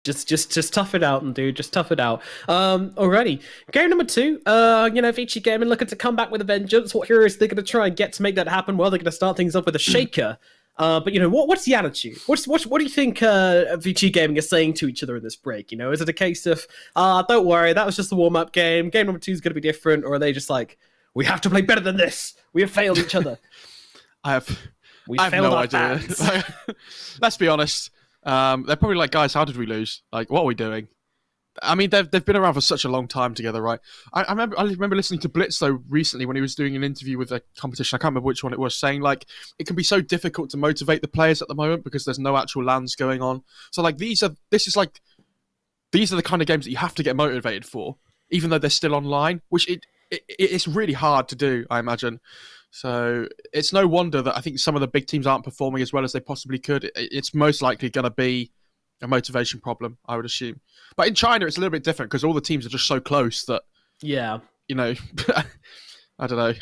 Just tough it out, and dude, just tough it out. Alrighty. Game number two. Vici Gaming looking to come back with a vengeance. What heroes they're gonna try and get to make that happen? Well, they're gonna start things off with a shaker. But what's the attitude? What do you think Vici Gaming is saying to each other in this break? Is it a case of don't worry, that was just the warm-up game. Game number two is gonna be different, or are they just like, we have to play better than this? We have failed each other. I have no idea. Let's be honest. They're probably like, guys, how did we lose? Like, what are we doing? I mean, they've been around for such a long time together, right? I remember listening to Blitz though recently when he was doing an interview with a competition. I can't remember which one it was, saying like it can be so difficult to motivate the players at the moment because there's no actual LANs going on. So like these are the kind of games that you have to get motivated for, even though they're still online, which it's really hard to do, I imagine. So it's no wonder that I think some of the big teams aren't performing as well as they possibly could. It's most likely going to be a motivation problem, I would assume. But in China, it's a little bit different because all the teams are just so close that, yeah, I don't know.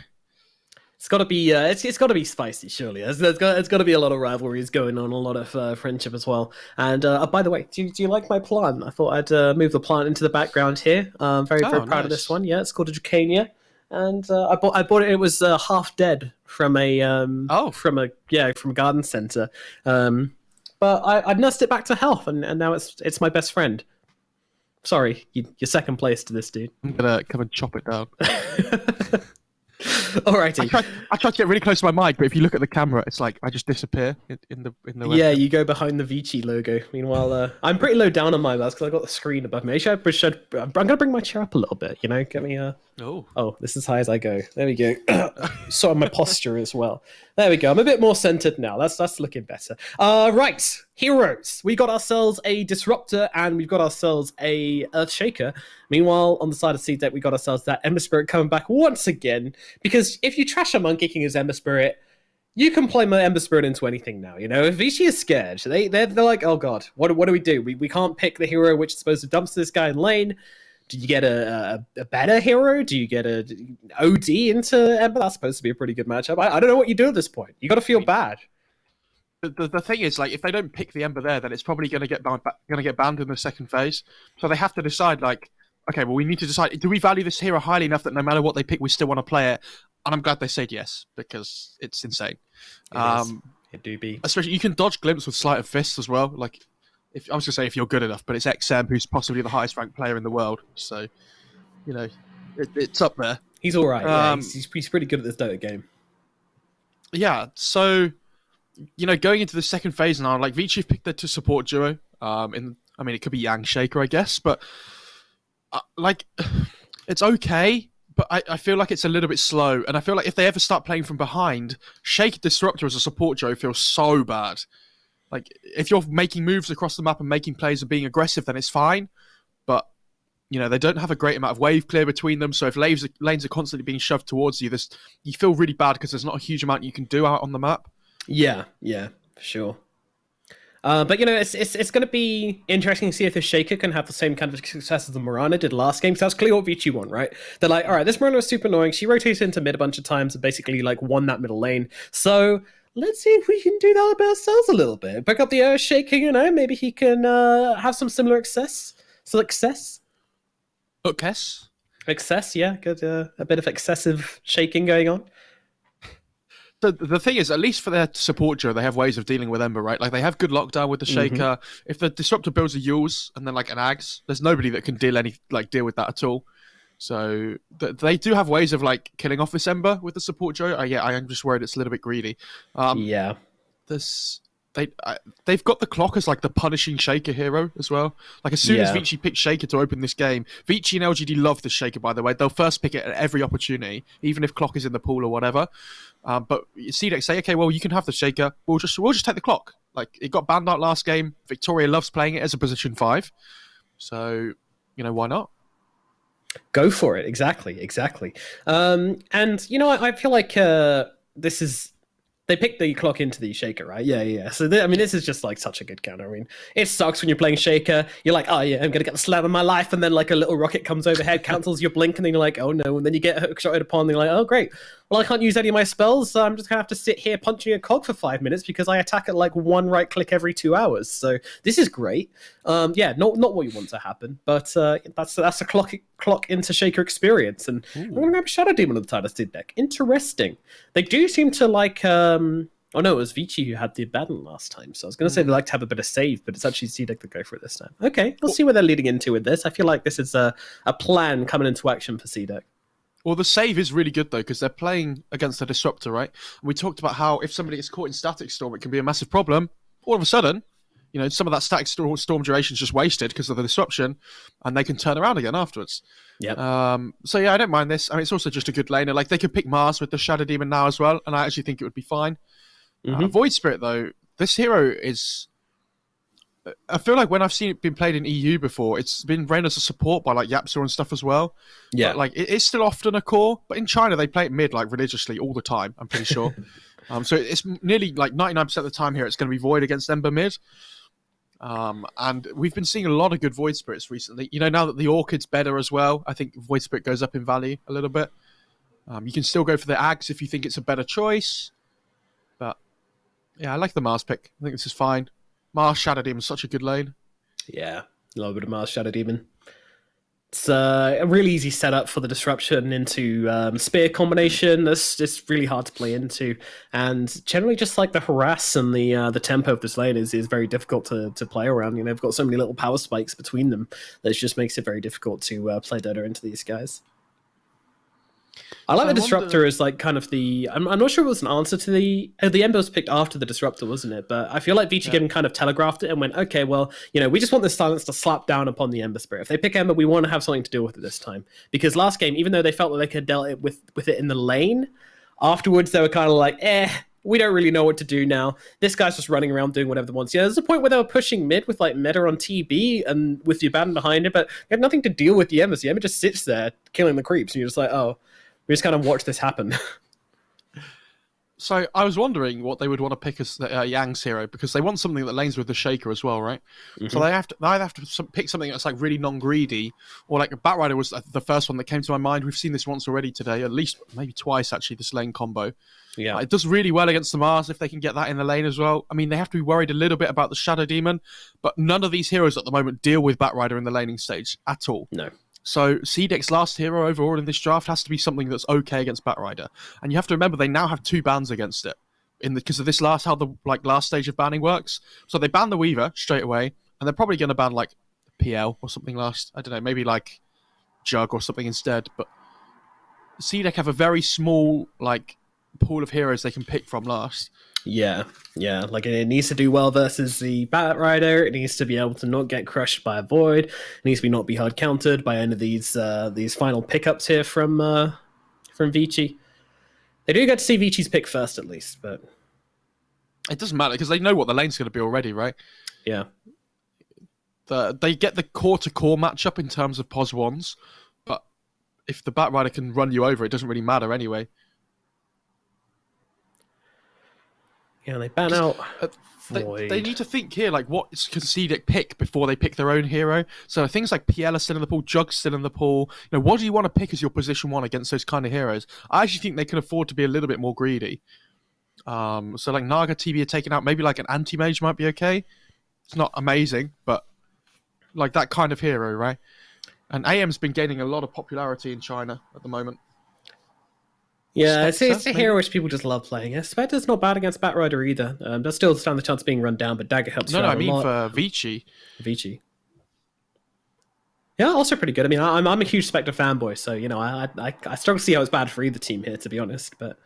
It's got to be it's got to be spicy, surely. It's got to be a lot of rivalries going on, a lot of friendship as well. And by the way, do you like my plant? I thought I'd move the plant into the background here. Very proud of this one. Yeah, it's called a Dracania. And I bought it. It was half dead from a from a garden center. But I nursed it back to health, and now it's my best friend. Sorry, you're second place to this dude. I'm gonna come and chop it down. Alrighty. I tried to get really close to my mic, but if you look at the camera, it's like I just disappear in the webcam. Yeah, you go behind the Vici logo. Meanwhile, I'm pretty low down on my mouse because I got the screen above me. I'm gonna bring my chair up a little bit. Get me Oh, this is as high as I go. There we go. So my posture as well. There we go. I'm a bit more centered now. That's looking better. Right, heroes. We got ourselves a disruptor and we've got ourselves a Earthshaker. Meanwhile, on the side of CDEC, we got ourselves that Ember Spirit coming back once again. Because if you trash a Monkey King as Ember Spirit, you can play my Ember Spirit into anything now. If Vici is scared, they're like, oh god, what do we do? We can't pick the hero which is supposed to dump this guy in lane. Do you get a better hero? Do you get a OD into Ember? That's supposed to be a pretty good matchup. I don't know what you do at this point. You got to feel bad. The thing is, like, if they don't pick the Ember there, then it's probably going to get banned in the second phase. So they have to decide, like, okay, well, we need to decide, do we value this hero highly enough that no matter what they pick, we still want to play it? And I'm glad they said yes, because it's insane. It do be. Especially, you can dodge Glimpse with Sleight of Fist as well. Like, I was going to say if you're good enough, but it's XM, who's possibly the highest ranked player in the world. So, it's up there. He's all right. Yeah, he's pretty good at this Dota game. Yeah, so, going into the second phase now, like, Vici picked the to support duo. It could be Yang Shaker, I guess, but, it's okay, but I feel like it's a little bit slow, and I feel like if they ever start playing from behind, Shaker Disruptor as a support duo feels so bad. Like, if you're making moves across the map and making plays and being aggressive, then it's fine. But, they don't have a great amount of wave clear between them. So if lanes are constantly being shoved towards you, you feel really bad because there's not a huge amount you can do out on the map. Yeah, for sure. But, it's going to be interesting to see if the Shaker can have the same kind of success as the Mirana did last game. So that's clearly what Vici won, right? They're like, all right, this Mirana was super annoying. She rotated into mid a bunch of times and basically, won that middle lane. So let's see if we can do that ourselves a little bit. Pick up the Earthshaker, maybe he can have some similar success. Excess, yeah. Good, a bit of excessive shaking going on. The thing is, at least for their support duo, they have ways of dealing with Ember, right? Like, they have good lockdown with the Shaker. Mm-hmm. If the Disruptor builds a Yules and then, an Ags, there's nobody that can deal with that at all. So they do have ways of killing off this Ember with the support duo. I am just worried it's a little bit greedy. Yeah. They've got the clock as the punishing Shaker hero as well. As soon as Vici picked Shaker to open this game, Vici and LGD love the Shaker, by the way. They'll first pick it at every opportunity, even if clock is in the pool or whatever. But CDEC say, okay, well, you can have the Shaker. We'll just take the clock. It got banned out last game. Victoria loves playing it as a position 5. So, why not? Go for it. Exactly. And, I feel like this is... They picked the clock into the Shaker, right? Yeah. So, this is just such a good counter. It sucks when you're playing Shaker. You're like, oh yeah, I'm going to get the slam of my life. And then a little rocket comes overhead, cancels your blink. And then you're like, oh no. And then you get hook shotted upon. And you're like, oh great. well, I can't use any of my spells, so I'm just going to have to sit here punching a cog for 5 minutes because I attack at like 1 right click every 2 hours. So this is great. Yeah, not what you want to happen, but that's a clock into Shaker experience. And I'm going to grab Shadow Demon on the side of Sid deck. Interesting. They do seem to like... Oh no, it was Vici who had the abandon last time. So I was going to say they like to have a bit of save, but it's actually CDEC that go for it this time. Okay, we'll see where they're leading into with this. I feel like this is a plan coming into action for CDEC. Well, the save is really good, though, because they're playing against a Disruptor, right? And we talked about how if somebody gets caught in Static Storm, it can be a massive problem. All of a sudden, you know, some of that Static Storm duration is just wasted because of the disruption, and they can turn around again afterwards. Yeah. So, yeah, I don't mind this. I mean, it's also just a good laner. Like, they could pick Mars with the Shadow Demon now as well, and I actually think it would be fine. Void Spirit, though, this hero is... I feel like when I've seen it been played in EU before, it's been ran as a support by like Yapsa and stuff as well. Yeah. But, like, it's still often a core, but in China, they play it mid like religiously all the time, I'm pretty sure. So it's nearly like 99% of the time here, it's going to be Void against Ember mid. And we've been seeing a lot of good Void Spirits recently. You know, now that the Orchid's better as well, I think Void Spirit goes up in value a little bit. You can still go for the Ags if you think it's a better choice. But yeah, I like the Mars pick. I think this is fine. Mars Shadow Demon is such a good lane. Yeah, a little bit of Mars Shadow Demon. It's a really easy setup for the disruption into spear combination. It's really hard to play into, and generally just like the harass and the tempo of this lane is very difficult to play around. You know, they've got so many little power spikes between them that it just makes it very difficult to play Dota into these guys. I like the Disruptor as like kind of the... I'm not sure if it was an answer to the Ember was picked after the Disruptor, wasn't it? But I feel like Vici getting kind of telegraphed it and went, okay, well, you know, we just want this silence to slap down upon the Ember Spirit. If they pick Ember, we want to have something to deal with it this time. Because last game, even though they felt that they could deal it with it in the lane, afterwards they were kind of like, we don't really know what to do now. This guy's just running around doing whatever they want. Yeah, there's a point where they were pushing mid with like meta on TB and with the abandon behind it, but they had nothing to deal with the Ember. So the Ember just sits there killing the creeps, and you're just like, oh... We just kind of watch this happen. So I was wondering what they would want to pick as Yang's hero, because they want something that lanes with the Shaker as well, right? Mm-hmm. So they either have to pick something that's like really non-greedy, or like a Batrider was the first one that came to my mind. We've seen this once already today, at least maybe twice actually, this lane combo. Yeah, it does really well against the Mars if they can get that in the lane as well. I mean, they have to be worried a little bit about the Shadow Demon, but none of these heroes at the moment deal with Batrider in the laning stage at all. No. So CDEC's last hero overall in this draft has to be something that's okay against Batrider. And you have to remember they now have 2 bans against it because of this last stage of banning works. So they ban the Weaver straight away, and they're probably going to ban like PL or something last. I don't know, maybe like Jug or something instead. But CDEC have a very small like pool of heroes they can pick from last. Yeah. Like it needs to do well versus the Batrider. It needs to be able to not get crushed by a Void. It needs to not be hard countered by any of these final pickups here from Vici. They do get to see Vici's pick first at least, but it doesn't matter because they know what the lane's going to be already, right? Yeah. They get the core-to-core matchup in terms of POS 1s, but if the Batrider can run you over, it doesn't really matter anyway. Yeah, they ban out. They need to think here, like, what can CDEC pick before they pick their own hero? So things like PL are still in the pool, Jug's still in the pool. You know, what do you want to pick as your position 1 against those kind of heroes? I actually think they can afford to be a little bit more greedy. So like Naga, TB are taken out. Maybe like an anti-mage might be okay. It's not amazing, but like that kind of hero, right? And AM's been gaining a lot of popularity in China at the moment. Yeah, it's a hero which people just love playing. Yeah, Spectre's not bad against Batrider either. Does still stand the chance of being run down, but Dagger helps. No, I mean for Vici. Yeah, also pretty good. I mean, I'm a huge Spectre fanboy, so you know, I struggle to see how it's bad for either team here, to be honest. But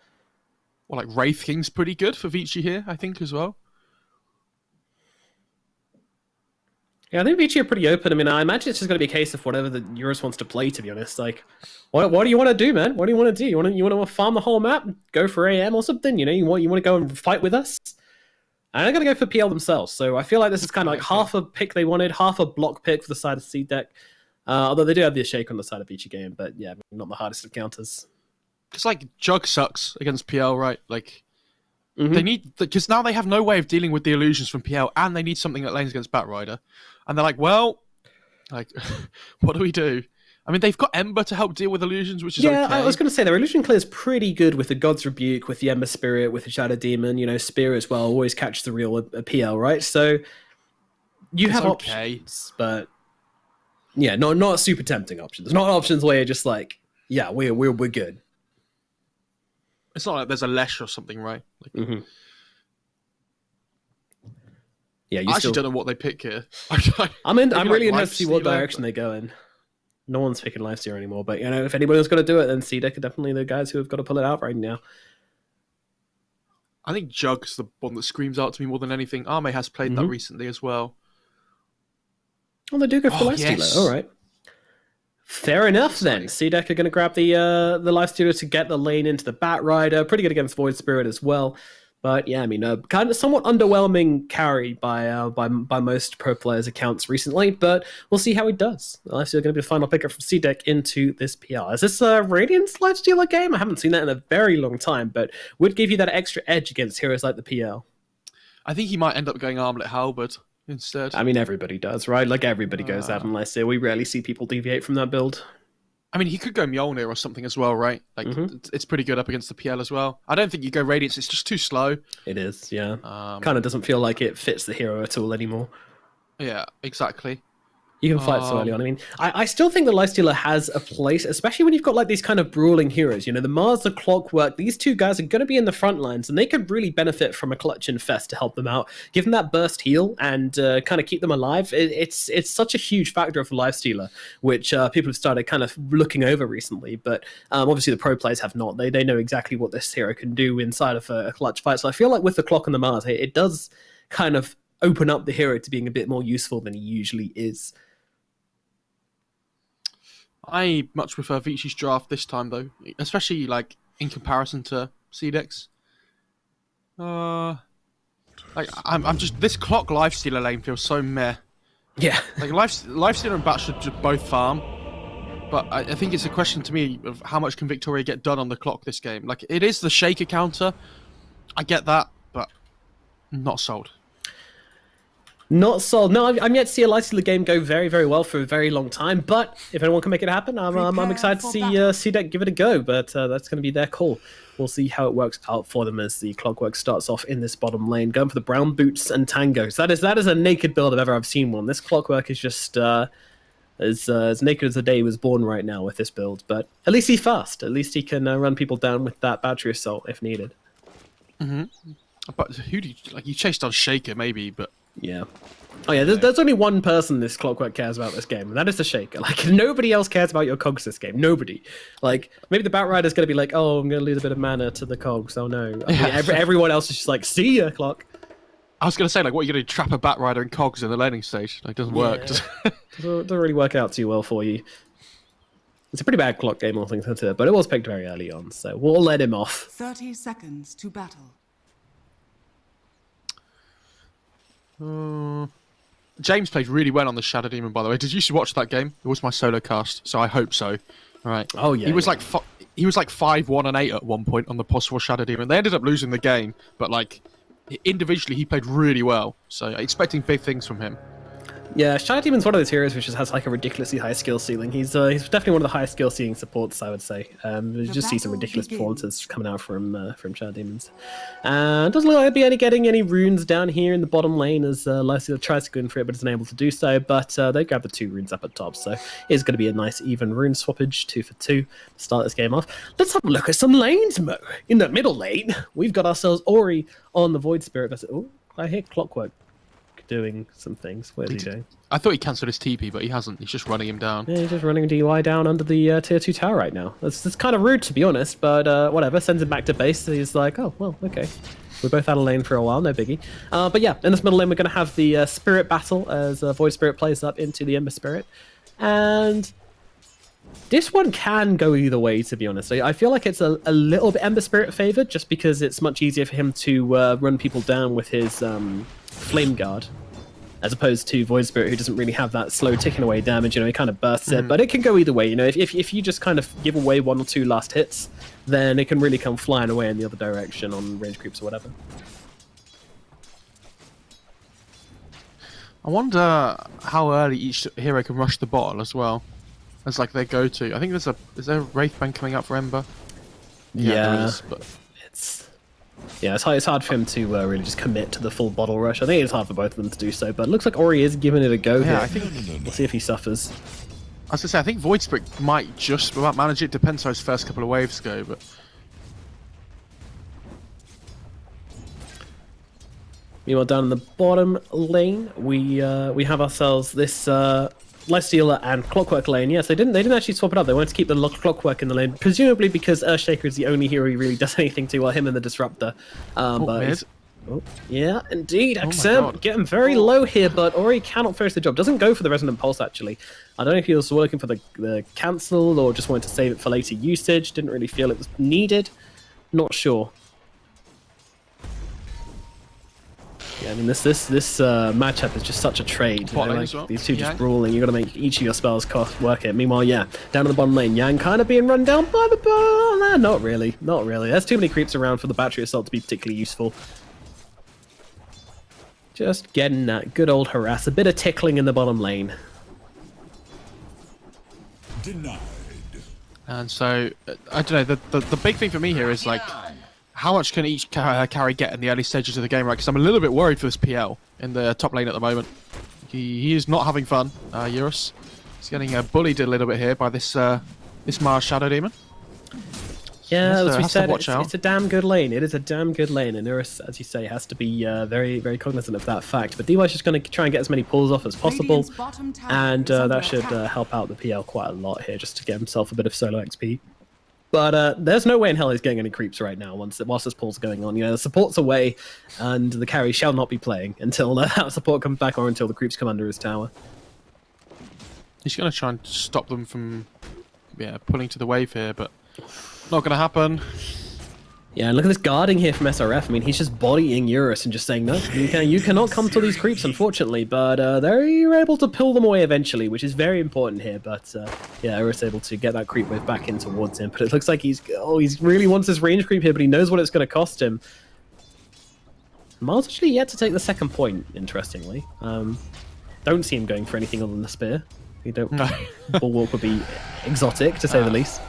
well, like Wraith King's pretty good for Vici here, I think as well. Yeah, I think Vici are pretty open. I mean, I imagine it's just going to be a case of whatever the Eurus wants to play, to be honest. Like, what do you want to do, man? What do you want to do? You want to farm the whole map? Go for AM or something? You know, you want to go and fight with us? And they're going to go for PL themselves. So I feel like this is kind of like half a pick they wanted, half a block pick for the side of CDEC. Although they do have the shake on the side of Vici game, but yeah, not the hardest of counters. It's like Jug sucks against PL, right? Like... Mm-hmm. They need, because now they have no way of dealing with the illusions from PL, and they need something that lanes against Batrider. And they're like, well, like, what do we do? I mean, they've got Ember to help deal with illusions, which is okay. I was going to say their illusion clear is pretty good with the God's Rebuke, with the Ember Spirit, with the Shadow Demon. You know, Spear as well always catch the real PL, right? So you have options, but yeah, not super tempting options. Not options where you're just like, yeah, we're good. It's not like there's a Lesh or something, right? Like, Yeah, I actually don't know what they pick here. I'm really interested to see what direction they go in. No one's picking Lifestealer anymore, but you know, if anyone's got to do it, then CDEC are definitely the guys who have got to pull it out right now. I think Jug's the one that screams out to me more than anything. Arme has played that recently as well. Well, they do go for Lifestealer. Yes. All right. Fair enough then. CDEC are going to grab the Lifestealer to get the lane into the Batrider. Pretty good against Void Spirit as well. But yeah, I mean, kind of somewhat underwhelming carry by most pro players' accounts recently. But we'll see how he does. Lifestealer going to be the final picker from CDEC into this PL. Is this a Radiance Lifestealer game? I haven't seen that in a very long time, but would give you that extra edge against heroes like the PL. I think he might end up going Armlet Halberd instead. I mean, everybody does, right? Like, everybody goes that unless we rarely see people deviate from that build. I mean, he could go Mjolnir or something as well, right? Like, it's pretty good up against the PL as well. I don't think you go Radiance. It's just too slow. It is, yeah. Kind of doesn't feel like it fits the hero at all anymore. Yeah, exactly. You can fight so early on. I mean, I still think the Lifestealer has a place, especially when you've got like these kind of brawling heroes. You know, the Mars, the Clockwork, these two guys are going to be in the front lines, and they could really benefit from a Clutch Infest to help them out. Give them that burst heal and kind of keep them alive. It's such a huge factor of the Lifestealer, which people have started kind of looking over recently. But obviously the pro players have not. They know exactly what this hero can do inside of a clutch fight. So I feel like with the Clock and the Mars, it does kind of open up the hero to being a bit more useful than he usually is. I much prefer Vici's draft this time, though, especially like in comparison to CDEC's. Like I'm just this Clock Lifestealer lane feels so meh. Yeah, like Lifestealer and Bat should just both farm, but I think it's a question to me of how much can Victoria get done on the Clock this game. Like, it is the Shaker counter, I get that, but not sold. Not sold. No, I'm yet to see a Lifestealer game go very, very well for a very long time. But if anyone can make it happen, I'm excited to see CDEC give it a go. But that's going to be their call. We'll see how it works out for them as the Clockwork starts off in this bottom lane, going for the brown boots and tangos. That is a naked build if I've seen one. This Clockwork is just as naked as the day he was born right now with this build. But at least he's fast. At least he can run people down with that battery assault if needed. But who do you chased down Shaker maybe, but. Yeah. Oh yeah, there's only one person this Clockwork cares about this game, and that is the Shaker. Like, nobody else cares about your cogs this game. Nobody. Like, maybe the Batrider's going to be like, oh, I'm going to lose a bit of mana to the cogs. Oh no. I mean, everyone else is just like, see ya, Clock. I was going to say, like, what are you going to trap a Batrider and cogs in the laning stage? Like, it doesn't work. Doesn't really work out too well for you. It's a pretty bad Clock game, all things considered, but it was picked very early on, so we'll let him off. 30 seconds to battle. James played really well on the Shadow Demon, by the way. Did you watch that game? It was my solo cast, so I hope so. All right. Oh yeah. He was like 5-1 and 8 at one point on the possible Shadow Demon. They ended up losing the game, but like individually he played really well. So expecting big things from him. Yeah, Shadow Demon's one of those heroes which just has like a ridiculously high skill ceiling. He's definitely one of the highest skill ceiling supports, I would say. You just see some ridiculous performances coming out from Shadow Demons. Doesn't look like they'll be getting any runes down here in the bottom lane as Lifestealer tries to go in for it, but isn't able to do so. But they grab the 2 runes up at top, so it's going to be a nice even rune swappage, 2 for 2 to start this game off. Let's have a look at some lanes, Mo. In the middle lane, we've got ourselves Ori on the Void Spirit. Oh, I hear Clockwork doing some things. What is he doing? I thought he cancelled his TP, but he hasn't. He's just running him down. Yeah, he's just running DUI down under the tier 2 tower right now. That's kind of rude, to be honest, but whatever. Sends him back to base. He's like, oh, well, okay. We're both out of lane for a while, no biggie. But yeah, in this middle lane, we're going to have the Spirit battle as Void Spirit plays up into the Ember Spirit. And this one can go either way, to be honest. I feel like it's a little bit Ember Spirit favored, just because it's much easier for him to run people down with his Flame Guard, as opposed to Void Spirit, who doesn't really have that slow ticking away damage. You know, he kind of bursts it, but it can go either way. You know, if you just kind of give away 1 or 2 last hits, then it can really come flying away in the other direction on range creeps or whatever. I wonder how early each hero can rush the bottle as well. as like their go-to. I think is there a Wraith Band coming out for Ember? Yeah, there is, but it's hard for him to really just commit to the full bottle rush. I think it's hard for both of them to do so, but it looks like Ori is giving it a go here. I think we'll see if he suffers. I was gonna say, I think Void Spirit might just about manage it. Depends how his first couple of waves go, but. Meanwhile, down in the bottom lane, we have ourselves this Lifestealer and Clockwork lane. Yes, they didn't actually swap it up. They wanted to keep the Clockwork in the lane, presumably because Earthshaker is the only hero he really does anything to, him and the Disruptor. Yeah, indeed. Axem getting very low here, but Ori cannot finish the job. Doesn't go for the Resonant Pulse, actually. I don't know if he was looking for the cancel or just wanted to save it for later usage. Didn't really feel it was needed. Not sure. Yeah, I mean, this matchup is just such a trade. You know, like, these two just brawling. You got to make each of your spells work it. Meanwhile, yeah, down in the bottom lane, Yang kind of being run down by the bar. Nah, not really. There's too many creeps around for the battery assault to be particularly useful. Just getting that good old harass, a bit of tickling in the bottom lane. Denied. And so, I don't know. The big thing for me here is like, how much can each carry get in the early stages of the game, right? Because I'm a little bit worried for this PL in the top lane at the moment. He is not having fun, Eurus. He's getting bullied a little bit here by this Mars Shadow Demon. Yeah, as we said, it's a damn good lane. It is a damn good lane, and Eurus, as you say, has to be very, very cognizant of that fact. But DY's just going to try and get as many pulls off as possible, and that should help out the PL quite a lot here, just to get himself a bit of solo XP. But there's no way in hell he's getting any creeps right now whilst this pull's going on. You know, the support's away, and the carry shall not be playing until that support comes back or until the creeps come under his tower. He's going to try and stop them from pulling to the wave here, but not going to happen. Yeah, and look at this guarding here from SRF. I mean, he's just bodying Eurus and just saying, no, you cannot come to these creeps, unfortunately. But they're able to pull them away eventually, which is very important here. But yeah, Eurus able to get that creep wave back in towards him. But it looks like he really wants this range creep here, but he knows what it's going to cost him. Miles actually yet to take the second point, interestingly. Don't see him going for anything other than the spear. Bulwark would be exotic, to say the least.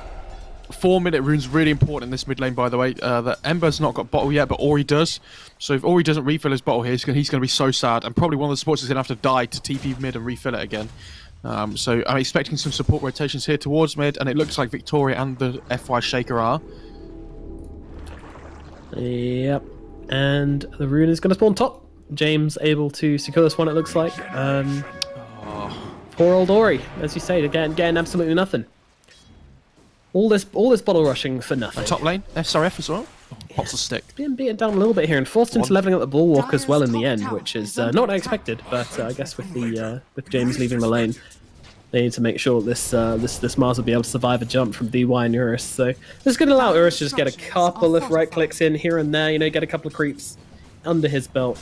4-minute rune's really important in this mid lane, by the way. That Ember's not got bottle yet, but Ori does. So if Ori doesn't refill his bottle here, he's going to be so sad. And probably one of the supports is going to have to die to TP mid and refill it again. So I'm expecting some support rotations here towards mid, and it looks like Victoria and the FY Shaker are. Yep. And the rune is going to spawn top. James able to secure this one, it looks like. Poor old Ori, as you say, getting absolutely nothing. All this bottle rushing for nothing. Top lane, SRF as well. Pops a stick. Being beaten down a little bit here and forced into leveling up the Bulwark as well in the end, which is not expected. But I guess with James leaving the lane, they need to make sure that this Mars will be able to survive a jump from DY and Eurus. So this is going to allow Eurus to just get a couple of right clicks in here and there. You know, get a couple of creeps under his belt.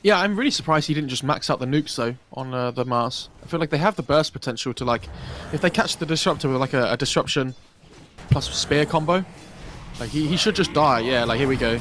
Yeah, I'm really surprised he didn't just max out the nukes, though, on the Mars. I feel like they have the burst potential to, like, if they catch the Disruptor with, like, a Disruption plus Spear combo, like, he should just die. Yeah, like, here we go.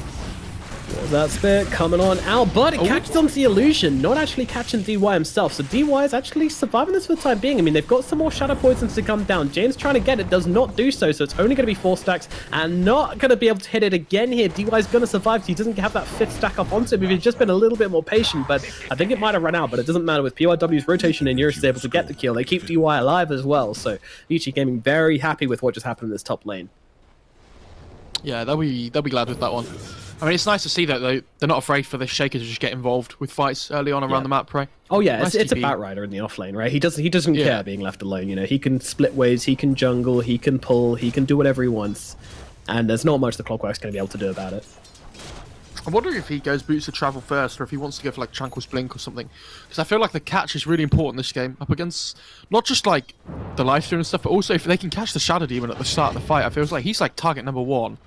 There's that Spear coming on out, but it catches onto the Illusion, not actually catching DY himself. So DY is actually surviving this for the time being. I mean, they've got some more Shadow Poisons to come down. James trying to get it, does not do so, so it's only going to be 4 stacks and not going to be able to hit it again here. DY is going to survive, so he doesn't have that 5th stack up onto him if he's just been a little bit more patient, but I think it might have run out, but it doesn't matter. With PYW's rotation and Eurus is able to get the kill, they keep DY alive as well, so Vici Gaming very happy with what just happened in this top lane. Yeah, they'll be glad with that one. I mean, it's nice to see that they're not afraid for the Shaker to just get involved with fights early on around the map, right? Oh yeah, nice it's a Batrider in the offlane, right? He doesn't care being left alone. You know, he can split waves, he can jungle, he can pull, he can do whatever he wants, and there's not much the Clockwork's going to be able to do about it. I'm wondering if he goes Boots of Travel first, or if he wants to go for like Tranquil's Blink or something, because I feel like the catch is really important in this game, up against not just like the life steal and stuff, but also if they can catch the Shadow Demon at the start of the fight. I feel like he's like target number 1.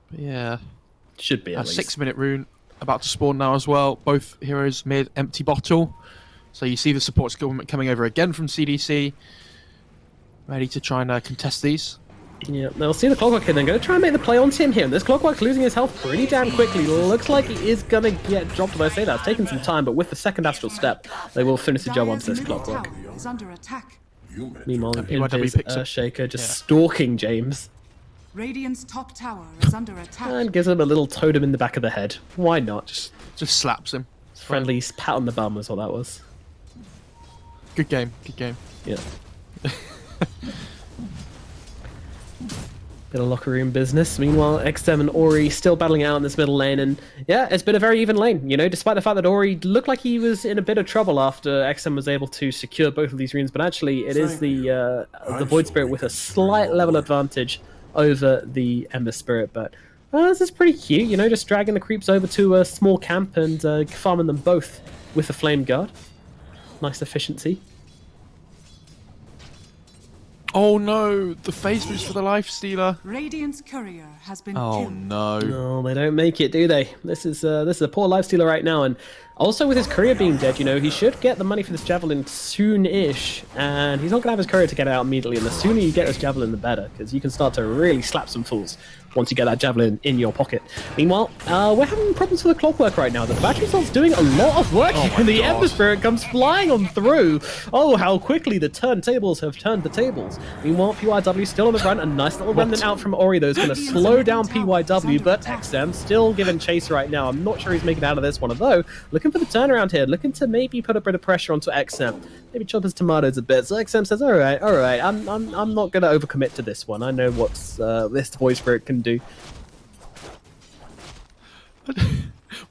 Yeah, should be a 6-minute rune about to spawn now as well. Both heroes mid empty bottle, so you see the supports coming over again from CDEC, ready to try and contest these. Yeah, they'll see the Clockwork here. They're going to try and make the play on Tim here. And this Clockwork losing his health pretty damn quickly. Looks like he is going to get dropped. But I say that, it's taken some time. But with the second Astral Step, they will finish the job onto this Clockwork. Is under attack. Meanwhile, Shaker just stalking James. Radiant's top tower is under attack. And gives him a little totem in the back of the head. Why not? Just slaps him. Friendly pat on the bum was what that was. Good game. Good game. Yeah. Bit of locker room business. Meanwhile, XM and Ori still battling out in this middle lane, and yeah, it's been a very even lane. You know, despite the fact that Ori looked like he was in a bit of trouble after XM was able to secure both of these runes, but actually, it is the Void Spirit with a slight level advantage over the Ember Spirit. But this is pretty cute. You know, just dragging the creeps over to a small camp and farming them both with the Flame Guard. Nice efficiency. Oh no, the phase boost for the Life Stealer. Radiant's courier has been killed. killed. No. No, they don't make it, do they? This is a poor Life Stealer right now, and also with his courier being dead, you know, he should get the money for this Javelin soon-ish, and he's not going to have his courier to get it out immediately, and the sooner you get this Javelin, the better, because you can start to really slap some fools once you get that Javelin in your pocket. Meanwhile, we're having problems with the Clockwork right now. The battery cells doing a lot of work, and the Ember Spirit comes flying on through. Oh, how quickly the turntables have turned the tables. Meanwhile, PYW still on the run. A nice little remnant out from Ori, though, is going to slow down PYW, but XM still giving chase right now. I'm not sure he's making it out of this one, although looking for the turnaround here, looking to maybe put a bit of pressure onto XM. Maybe chop his tomatoes a bit. So XM says, all right, I'm not going to overcommit to this one. I know what this Void Spirit can do.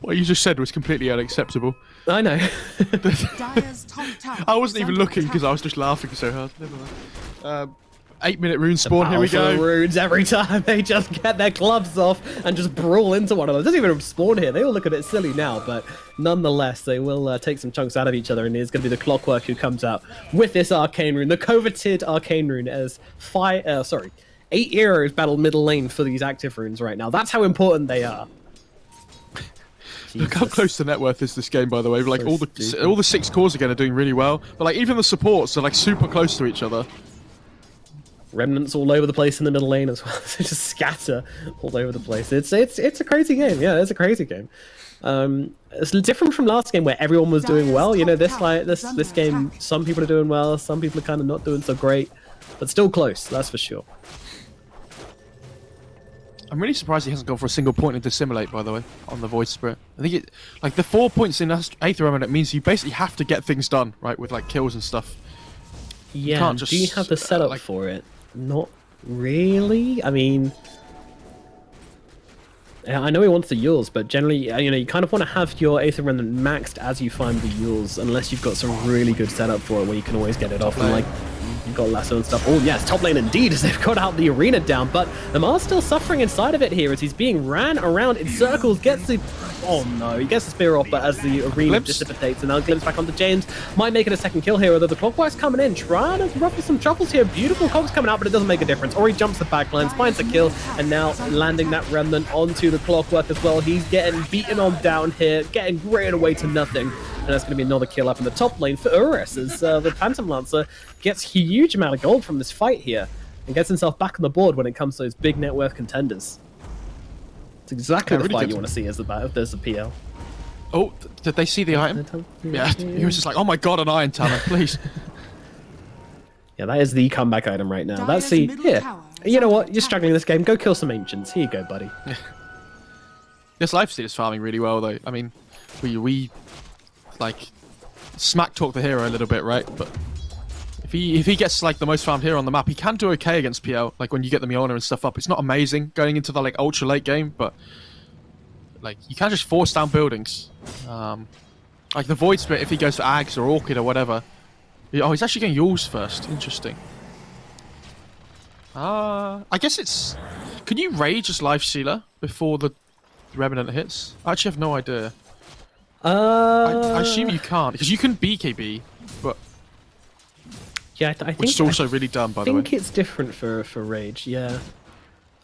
What you just said was completely unacceptable. I know. I wasn't even looking because I was just laughing so hard. Never mind. 8-minute rune spawn, here we go. Runes every time they just get their gloves off and just brawl into one another. It doesn't even spawn here. They all look a bit silly now, but nonetheless, they will take some chunks out of each other, and it's going to be the Clockwork who comes out with this arcane rune, the coveted arcane rune, as 8 heroes battle middle lane for these active runes right now. That's how important they are. Look how close to net worth is this game, by the way. Like all the 6 cores again are doing really well, but like even the supports are like super close to each other. Remnants all over the place in the middle lane as well. They just scatter all over the place. It's a crazy game. Yeah, it's a crazy game. It's different from last game where everyone was doing well. You know, this game, some people are doing well, some people are kind of not doing so great, but still close. That's for sure. I'm really surprised he hasn't gone for a single point in Dissimulate, by the way, on the Void Spirit. I think it, like the 4 points in Aether Remnant means you basically have to get things done, right, with like kills and stuff. Yeah, can't just, do you have the setup for it? Not really. I mean, I know he wants the Yules, but generally, you know, you kind of want to have your Aether Remnant maxed as you find the Yules, unless you've got some really good setup for it where you can always get it off. And like, you've got lasso and stuff. Oh yes, top lane indeed, as they've got out the arena down, but Lamar's still suffering inside of it here as he's being ran around in circles, gets the... Oh no, he gets the spear off, but as the arena dissipates, and now glimpse back onto James, might make it a second kill here, although the Clockwork's coming in, trying to ruffle some truffles here. Beautiful cogs coming out, but it doesn't make a difference. Ori jumps the backlines, finds the kill, and now landing that remnant onto the Clockwork as well. He's getting beaten on down here, getting grated away to nothing. And that's going to be another kill up in the top lane for Urus, as the Phantom Lancer gets a huge amount of gold from this fight here and gets himself back on the board when it comes to those big net worth contenders. It's exactly the fight you want to see as if there's a PL. Oh, did they see the item? Yeah, he was just like, oh my god, an Iron Talon, please. Yeah, that is the comeback item right now. That's the... Here, you know what? You're struggling in this game. Go kill some Ancients. Here you go, buddy. This Lifestealer's farming really well, though. I mean, we like smack talk the hero a little bit, right? But if he gets like the most farmed hero on the map, he can do okay against PL. Like when you get the Miona and stuff up, it's not amazing going into the like ultra late game, but like you can just force down buildings. Like the Void Spirit, if he goes for Ags or Orchid or whatever. Oh, he's actually getting Yules first. Interesting. I guess it's... Can you rage as Lifestealer before the Remnant hits? I actually have no idea. I assume you can't, because you can BKB, but... Yeah, I think... Which is also really dumb, by the way. I think it's different for Rage, yeah.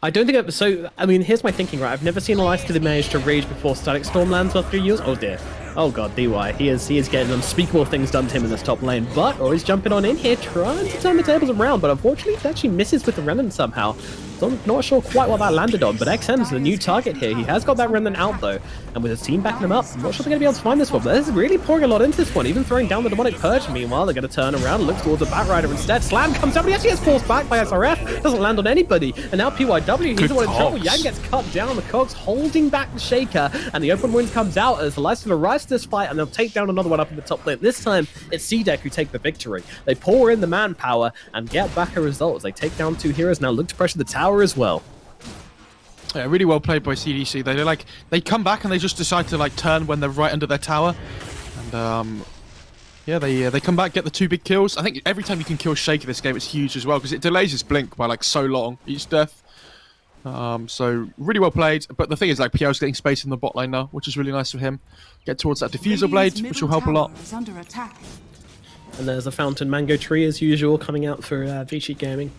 I don't think... So, I mean, here's my thinking, right? I've never seen a Lifestealer manage to Rage before Static Storm lands after 3 years. Oh dear. Oh god, DY. He is getting unspeakable things done to him in this top lane, but always jumping on in here, trying to turn the tables around, but unfortunately it actually misses with the remnant somehow. So I'm not sure quite what that landed on, but XM's the new target here. He has got that remnant out though, and with his team backing him up, I'm not sure they're going to be able to find this one, but they're really pouring a lot into this one, even throwing down the demonic purge. Meanwhile, they're going to turn around and look towards the Batrider instead. Slam comes down, but he actually gets forced back by SRF, doesn't land on anybody, and now PYW, he's the one in trouble. Yang gets cut down, the Cogs holding back the Shaker, and the open wind comes out as the Leicester rise to this fight, and they'll take down another one up in the top lane. This time, it's CDEC who take the victory. They pour in the manpower and get back a result as they take down 2 heroes, now look to pressure the tower as well. Yeah, really well played by CDC. They come back and they just decide to turn when they're right under their tower, and yeah, they come back, get the 2 big kills. I think every time you can kill Shaker this game, it's huge as well because it delays his blink by so long each death. So really well played. But the thing is, PL's getting space in the bot lane now, which is really nice for him. Get towards that diffuser blade, which will help a lot. And there's a Fountain Mango Tree as usual coming out for Vici Gaming.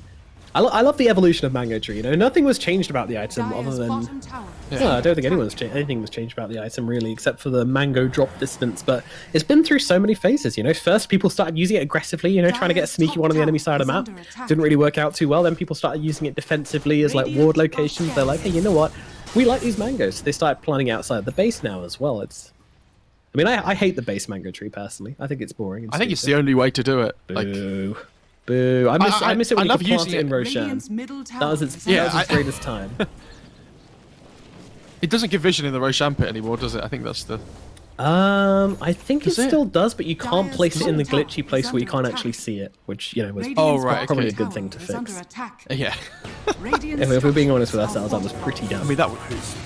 I love the evolution of Mango Tree. You know, nothing was changed about the item other than... Yeah, I don't think anything was changed about the item really, except for the mango drop distance. But it's been through so many phases. You know, first people started using it aggressively. You know, trying to get a sneaky one on the enemy side of the map. Didn't really work out too well. Then people started using it defensively as ward locations. They're like, hey, you know what? We like these mangoes. So they started planting outside the base now as well. I mean, I hate the base Mango Tree personally. I think it's boring. I think it's the only way to do it. Boo. Boo. I miss it when you could plant it in Roshan. That was its greatest time. It doesn't give vision in the Roshan pit anymore, does it? I think that's the... I think it still does, but you can't place it in the glitchy place where you can't actually see it, which, you know, was probably a good thing to fix. Yeah. If we're being honest with ourselves, that was pretty dumb. I mean,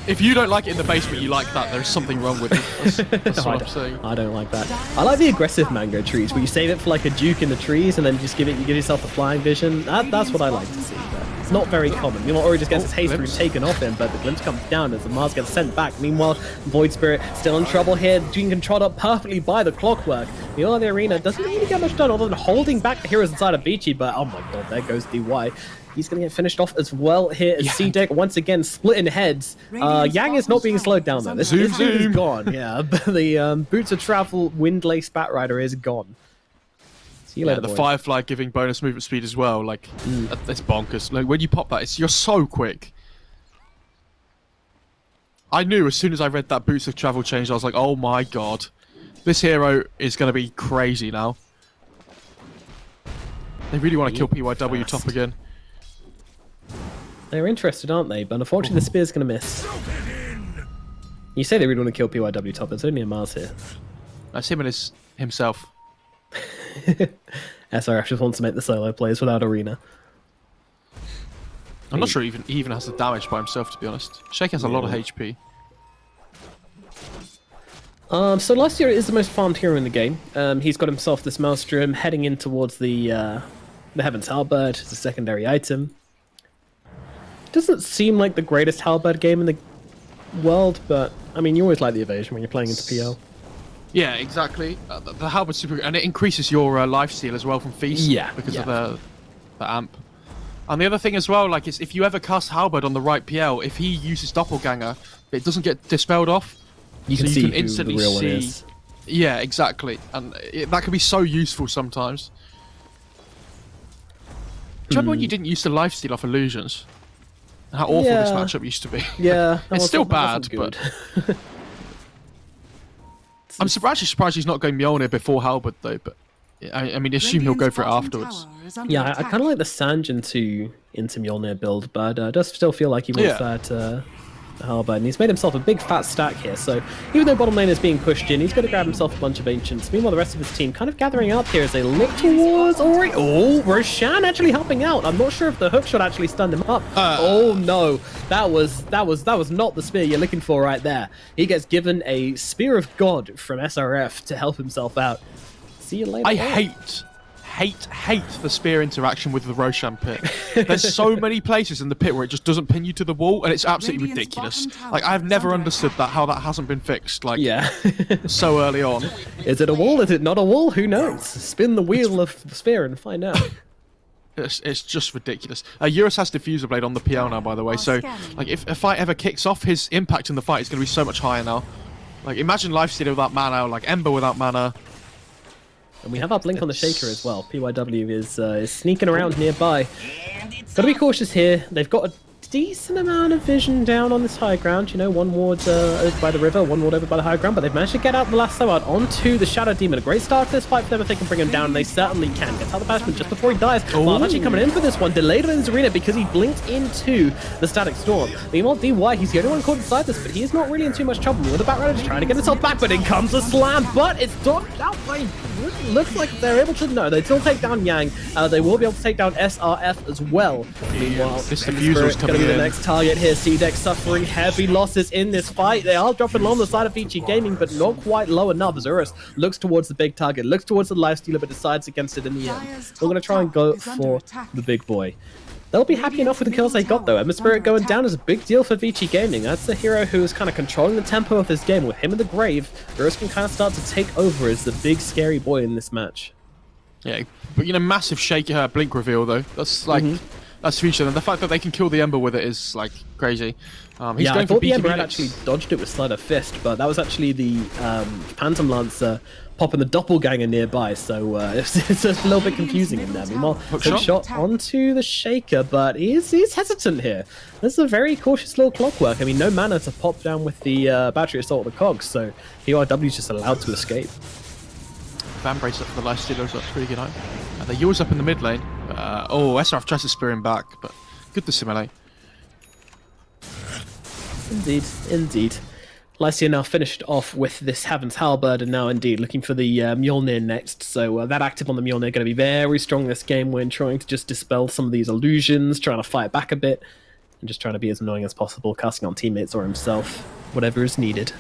if you don't like it in the base, but you like that, there's something wrong with it. That's what I'm saying. I don't like that. I like the aggressive mango trees, where you save it for a Duke in the trees, and then you give yourself a flying vision. That's what I like to see. It's not very common. You know, Ori just gets his haste root taken off him, but the glimpse comes down as the Mars gets sent back. Meanwhile, Void Spirit still in trouble here, being controlled up perfectly by the clockwork. The all of the arena doesn't really get much done other than holding back the heroes inside of Vici, but oh my god, there goes DY. He's going to get finished off as well here as CDEC once again split in heads. Yang is not being slowed down though. This dude is gone. Yeah, but the Boots of Travel Windlace Batrider is gone. See you later, the boys. Firefly giving bonus movement speed as well. It's bonkers. When you pop that, you're so quick. I knew as soon as I read that Boots of Travel change, I was like, oh my god. This hero is going to be crazy now. They really want to kill PYW top again. They're interested, aren't they? But unfortunately, the spear's going to miss. You say they really want to kill PYW top, there's only a Mars here. That's him and himself. SRF just wants to make the solo plays without arena. I'm not sure he even has the damage by himself, to be honest. Shake has a lot of HP. So last year is the most farmed hero in the game. He's got himself this Maelstrom heading in towards the Heaven's Halberd. It's a secondary item. Doesn't seem like the greatest Halberd game in the world, but I mean, you always like the evasion when you're playing into PL. Yeah, exactly. The Halberd's super, and it increases your lifesteal as well from Feast. Yeah, because of the amp. And the other thing as well, is if you ever cast Halberd on the right PL, if he uses Doppelganger, it doesn't get dispelled off. You can see who the real one is. Yeah, exactly, and that can be so useful sometimes. Do you remember when you didn't use the lifesteal off illusions? How awful this matchup used to be. Yeah, it's still bad, but I'm surprised he's not going Mjolnir before Halberd though. But I mean, assume he'll go for it afterwards. Yeah, I kind of like the Sange into Mjolnir build, but does still feel like he wants that Halberd, and he's made himself a big fat stack here. So even though bottom lane is being pushed in, he's going to grab himself a bunch of Ancients. Meanwhile, the rest of his team kind of gathering up here as they look towards Ori. Oh, Roshan actually helping out. I'm not sure if the hookshot actually stunned him up. Oh no, that was not the spear you're looking for right there. He gets given a Spear of God from SRF to help himself out. See you later. I hate the spear interaction with the Roshan pit. There's so many places in the pit where it just doesn't pin you to the wall, and it's absolutely ridiculous. I've never understood how that hasn't been fixed. So early on. Is it a wall? Is it not a wall? Who knows? Spin the wheel of the spear and find out. It's just ridiculous. Eurus has Diffuser Blade on the PL now, by the way. So if a fight ever kicks off, his impact in the fight is going to be so much higher now. Like, imagine Lifestealer without mana, or like Ember without mana. And we have our blink on the Shaker as well. PYW is sneaking around nearby. Gotta be cautious here. They've got a decent amount of vision down on this high ground. You know, one ward over by the river, one ward over by the high ground, but they've managed to get out the last out onto the Shadow Demon. A great start to this fight for them if they can bring him down, and they certainly can. Gets out the banishment just before he dies. Well, actually coming in for this one, delayed in his arena because he blinked into the Static Storm. Meanwhile, DY, he's the only one caught inside this, but he is not really in too much trouble. With the Batrider just trying to get himself back, but in comes a slam, but it's dodged out by... Looks like they're able to... No, they still take down Yang. They will be able to take down SRF as well. Meanwhile, this diffuser's coming going to be in. the next target here. CDEC suffering heavy losses in this fight. They are dropping low on the side of Vici Gaming, but not quite low enough. Zurus looks towards the big target, looks towards the Lifestealer, but decides against it in the end. We're going to try and go for the big boy. They'll be happy enough with the kills they got, though. Ember Spirit going down is a big deal for Vici Gaming. That's the hero who is kind of controlling the tempo of this game. With him in the grave, Zurus can kind of start to take over as the big, scary boy in this match. Yeah, but you know, massive shaker blink reveal, though. That's like... That's future, and the fact that they can kill the Ember with it is like crazy. He's yeah, going I thought the BKB Ember had actually dodged it with Sleight of Fist, but that was actually the Phantom Lancer popping the Doppelganger nearby, so it's a little bit confusing in there. Meanwhile, hook shot onto the Shaker, but he's hesitant here. This is a very cautious little clockwork. I mean, no mana to pop down with the Battery Assault of the Cogs, so PYW's just allowed to escape. Van brace up for the Lifestealer, so that's pretty good. They yours up in the mid lane. SRF tries to spear him back, but good to simulate. Indeed, indeed. Lycia now finished off with this Haven's Halberd, and now indeed looking for the Mjolnir next. So that active on the Mjolnir going to be very strong this game when trying to just dispel some of these illusions, trying to fight back a bit, and just trying to be as annoying as possible, casting on teammates or himself, whatever is needed.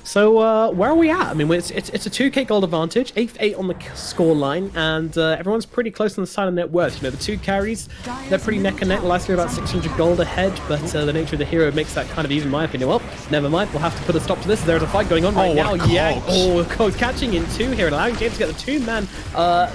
So where are we at? I mean, it's a 2k gold advantage, 8th on the score line, and everyone's pretty close on the side of net worth. You know, the two carries, they're pretty neck and neck. Lycia about 600 gold ahead, but the nature of the hero makes that kind of even, in my opinion. Well, never mind. We'll have to put a stop to this. There's a fight going on right now. Yeah. Oh, Cogs catching in two here, allowing James to get the two-man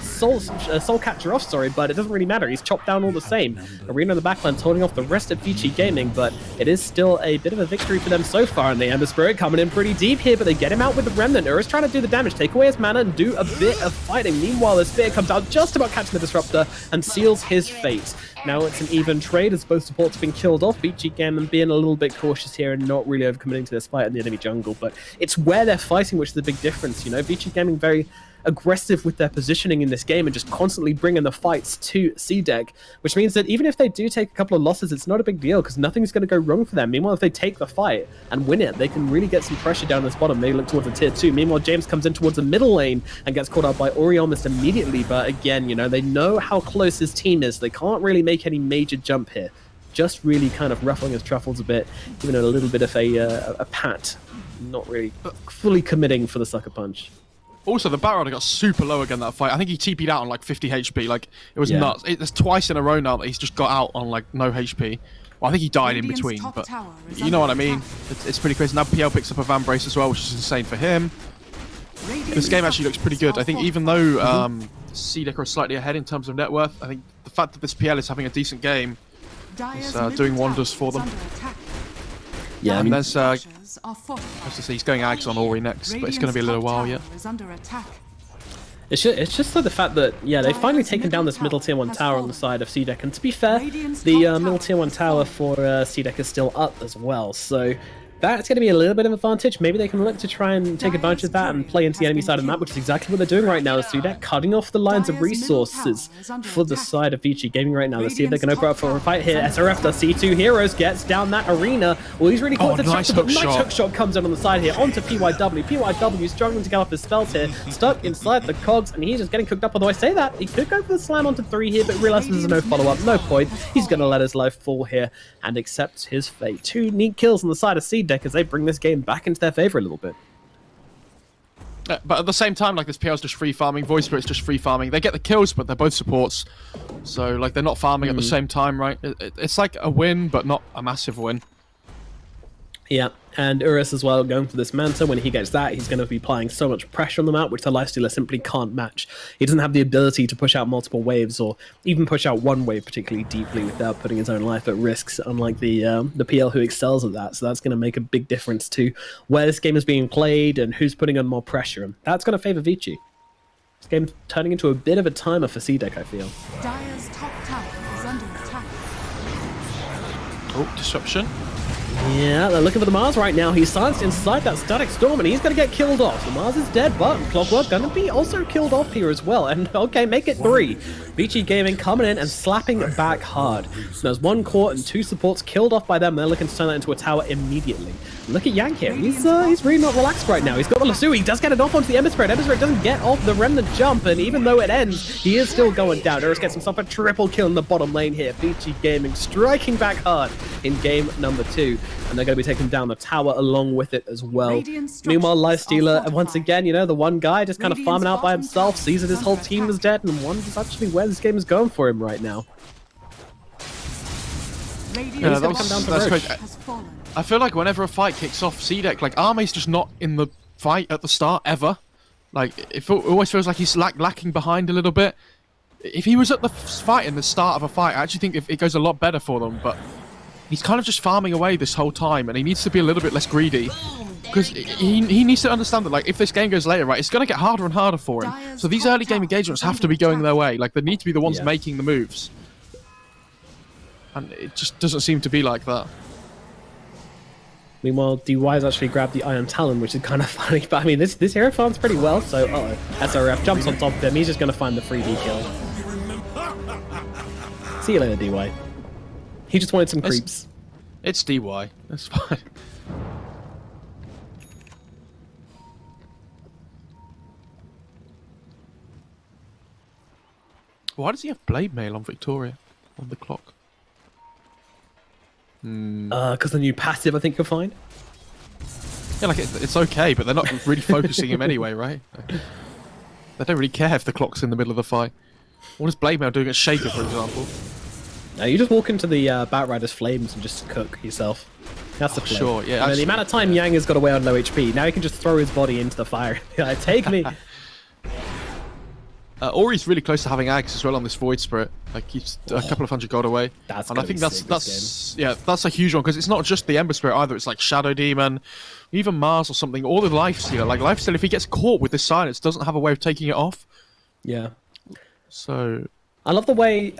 soul catcher off. Sorry, but it doesn't really matter. He's chopped down all the same. Arena in the backline holding off the rest of Vici Gaming, but it is still a bit of a victory for them so far. And the Ember Spirit coming in pretty deep here, but they get him out with the Remnant. Urus trying to do the damage, take away his mana, and do a bit of fighting. Meanwhile, the Spear comes out just about catching the Disruptor and seals his fate. Now it's an even trade as both supports have been killed off. Vici Gaming being a little bit cautious here and not really overcommitting to this fight in the enemy jungle, but it's where they're fighting which is the big difference. You know, Vici Gaming very aggressive with their positioning in this game and just constantly bringing the fights to CDEC, which means that even if they do take a couple of losses, it's not a big deal because nothing's going to go wrong for them. Meanwhile, if they take the fight and win it, they can really get some pressure down this bottom. They look towards the tier 2. Meanwhile, James comes in towards the middle lane and gets caught out by Ori almost immediately, but again, you know, they know how close his team is. They can't really make any major jump here. Just really kind of ruffling his truffles a bit, giving it a little bit of a pat. Not really fully committing for the sucker punch. Also, the Batrider got super low again that fight. I think he TP'd out on like 50 HP. Like, it was nuts. It's twice in a row now that he's just got out on like no HP. Well, I think he died in between, but you know what I mean? It's pretty crazy. Now PL picks up a Van Brace as well, which is insane for him. This game actually looks pretty good. I think even though CDEC are slightly ahead in terms of net worth, I think the fact that this PL is having a decent game is doing wonders for them. Yeah, I mean, there's he's going Ags on Ori next, but it's going to be a little while yet. It's just like the fact that, yeah, they've finally taken down this middle tier 1 tower on the side of CDEC, and to be fair, the middle tier 1 tower for CDEC is still up as well, so that's going to be a little bit of an advantage. Maybe they can look to try and take advantage of that and play into the enemy side of the map, which is exactly what they're doing right now. Is CDEC cutting off the lines of resources for the side of Vici Gaming right now. Let's see if they can open up for a fight here. SRF does C2 Heroes, gets down that arena. Well, he's really caught the nice hook shot comes in on the side here onto PYW. PYW struggling to get off his spells here, stuck inside the cogs, and he's just getting cooked up. Although I say that, he could go for the slam onto 3 here, but realizes there's no follow-up, no point. He's going to let his life fall here and accepts his fate. 2 neat kills on the side of CDEC as they bring this game back into their favor a little bit. But at the same time, like, this PL's just free farming, Void Spirit's just free farming. They get the kills, but they're both supports. So, like, they're not farming at the same time, right? It's like a win, but not a massive win. Yeah, and Urus as well, going for this Manta. When he gets that, he's going to be applying so much pressure on the map, which the Lifestealer simply can't match. He doesn't have the ability to push out multiple waves, or even push out one wave particularly deeply without putting his own life at risk, unlike the PL who excels at that. So that's going to make a big difference to where this game is being played and who's putting on more pressure. And that's going to favor Vici. This game's turning into a bit of a timer for CDEC, I feel. Dire's top tower is under attack. Oh, disruption. Yeah, they're looking for the Mars right now. He's silenced inside that static storm, and he's going to get killed off. The Mars is dead, but Clockwork going to be also killed off here as well. And okay, make it 3. Vici Gaming coming in and slapping back hard. So there's 1 core and 2 supports killed off by them. They're looking to turn that into a tower immediately. Look at Yank here. He's really not relaxed right now. He's got the lasso. He does get it off onto the Ember Spirit. Ember Spirit doesn't get off the Remnant jump, and even though it ends, he is still going down. Urus gets himself a triple kill in the bottom lane here. Vici Gaming striking back hard in game number 2, and they're going to be taking down the tower along with it as well. Meanwhile, Lifestealer, once again, you know, the one guy just kind of farming out by himself, sees that his whole team is dead, and wonders actually where this game is going for him right now. Yeah, that's great. I feel like whenever a fight kicks off, CDEC, like, Arme's just not in the fight at the start, ever. Like, it always feels like he's lacking behind a little bit. If he was at the fight in the start of a fight, I actually think it goes a lot better for them, but he's kind of just farming away this whole time, and he needs to be a little bit less greedy. Because he needs to understand that, like, if this game goes later, right, it's going to get harder and harder for him. So these early game engagements have to be going their way. Like, they need to be the ones making the moves. And it just doesn't seem to be like that. Meanwhile, DY's actually grabbed the Iron Talon, which is kind of funny. But I mean, this hero farms pretty well, so SRF jumps on top of him. He's just going to find the 3D kill. See you later, DY. He just wanted some creeps. It's DY. That's fine. Why does he have Blade Mail on Victoria on the clock? Because the new passive, I think you'll find. Yeah, like it's okay, but they're not really focusing him anyway, right? They don't really care if the clock's in the middle of the fight. What is Blade Mail doing at Shaker, for example? No, you just walk into the Batrider's Flames and just cook yourself. That's the play. Sure, yeah. The amount of time Yang has got away on low HP, now he can just throw his body into the fire. Take me. Ori's really close to having Ags as well on this Void Spirit. Like, he's a couple of 100 gold away. And I think that's a huge one, because it's not just the Ember Spirit either. It's like Shadow Demon, even Mars or something, or the Lifestealer. Like, Lifestealer, if he gets caught with this silence, doesn't have a way of taking it off. Yeah. So I love the way,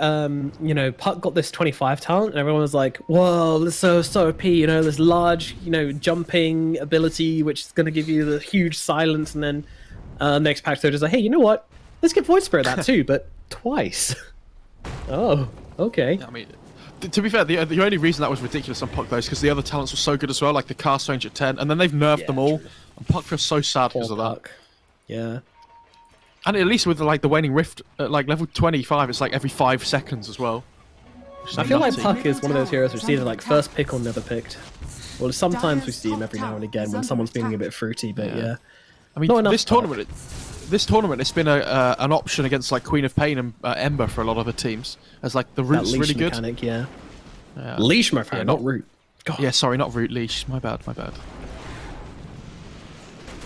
you know, Puck got this 25 talent, and everyone was like, whoa, this is so OP, you know, this large, you know, jumping ability, which is going to give you the huge silence, and then next patch they're just like, hey, you know what? Let's get Void Spirit that too, but twice. Oh, okay. I mean, to be fair, the only reason that was ridiculous on Puck, though, is because the other talents were so good as well, like the cast range at 10, and then they've nerfed them all, and Puck feels so sad because of that. Yeah. And at least with like the Waning Rift at like level 25, it's like every 5 seconds as well. I feel like Puck is one of those heroes which is either like first pick or never picked. Well, sometimes we see him every now and again when someone's feeling a bit fruity, but yeah. I mean, this tournament, it's been an option against like Queen of Pain and Ember for a lot of the teams, as like the root's really good. Mechanic, yeah. Leash, my friend, not root. God. Yeah, sorry, not root, leash. My bad.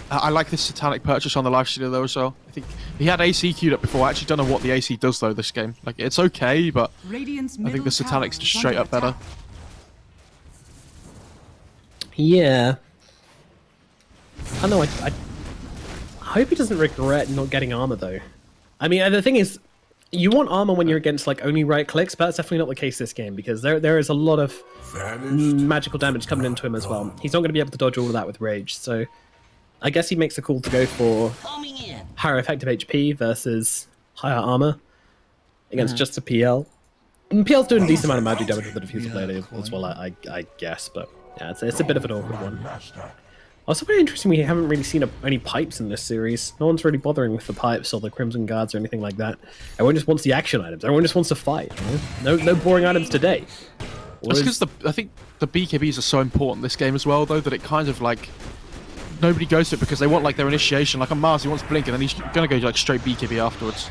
I like this Satanic purchase on the Lifestealer though as well. I think he had AC queued up before. I actually don't know what the AC does though this game. Like, it's okay, but I think the Satanic's just straight up better. Yeah. I know. I hope he doesn't regret not getting armor though. I mean, the thing is, you want armor when you're against like only right clicks, but that's definitely not the case this game, because there is a lot of magical damage coming into him as well. He's not going to be able to dodge all of that with rage, so I guess he makes the call to go for higher effective HP versus higher armor against just a PL. And PL's doing a decent amount of magic damage with the diffuser blade as well, I guess, but yeah, it's a bit of an awkward one. Also, very interesting, we haven't really seen any pipes in this series. No one's really bothering with the pipes or the Crimson Guards or anything like that. Everyone just wants the action items. Everyone just wants to fight. You know? No boring items today. That's because I think the BKBs are so important in this game as well, though, that it kind of like nobody goes to it because they want like their initiation. Like on Mars, he wants Blink, and then he's gonna go like straight BKB afterwards.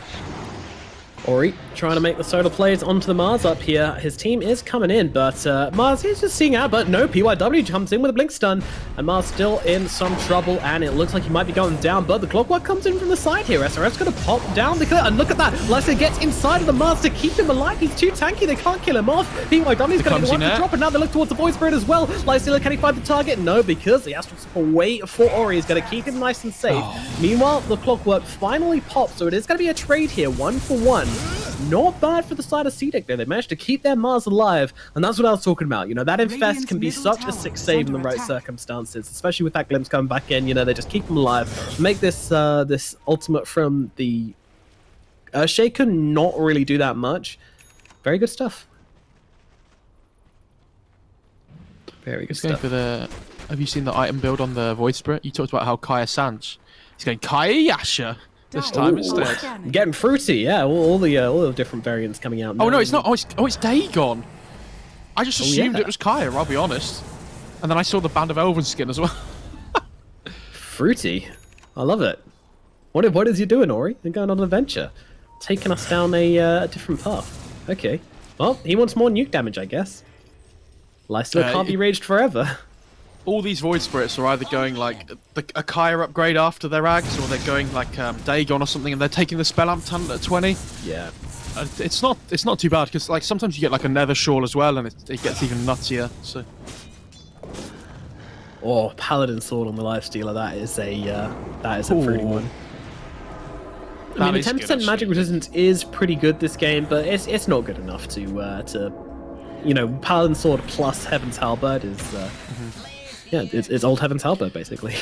Ori trying to make the solo plays onto the Mars up here. His team is coming in, but Mars is just seeing out, but no, PYW comes in with a blink stun, and Mars still in some trouble, and it looks like he might be going down, but the Clockwork comes in from the side here. SRF's going to pop down the cliff, and look at that. Lysa gets inside of the Mars to keep him alive. He's too tanky, they can't kill him off. PYW's going to get one to drop, and now they look towards the Void Spirit as well. Lysa, can he find the target? No, because the Astral's away for Ori is going to keep him nice and safe. Meanwhile, the Clockwork finally pops, so it is going to be a trade here, 1-for-1. Not bad for the side of CDEC there. They managed to keep their Mars alive, and that's what I was talking about. You know, that Infest can be such a sick save in the right circumstances, especially with that Glimpse coming back in. You know, they just keep them alive. Make this this ultimate from the Shaker not really do that much. Very good stuff. Very good stuff. For the, have you seen the item build on the Void Spirit? You talked about how Kaya Sanch. He's going Kaya Yasha this time instead. Getting fruity, yeah. All the different variants coming out. Oh no, it's not. Oh, it's Dagon. I just assumed it was Kaya. I'll be honest. And then I saw the Band of Elven skin as well. Fruity, I love it. What is he doing, Ori? They're going on an adventure, taking us down a different path. Okay. Well, he wants more nuke damage, I guess. Lysa can't be raged forever. All these Void Spirits are either going like a Kaya upgrade after their Ags, or they're going like Dagon or something, and they're taking the Spell Amp talent at 20. Yeah. It's not too bad, because like sometimes you get like a Nether Shawl as well, and it gets even nuttier. So. Oh, Paladin Sword on the Lifestealer, that is a pretty one. I mean, the 10% magic resistance is pretty good this game, but it's not good enough to you know, Paladin Sword plus Heaven's Halberd is yeah, it's old Heaven's Halberd basically.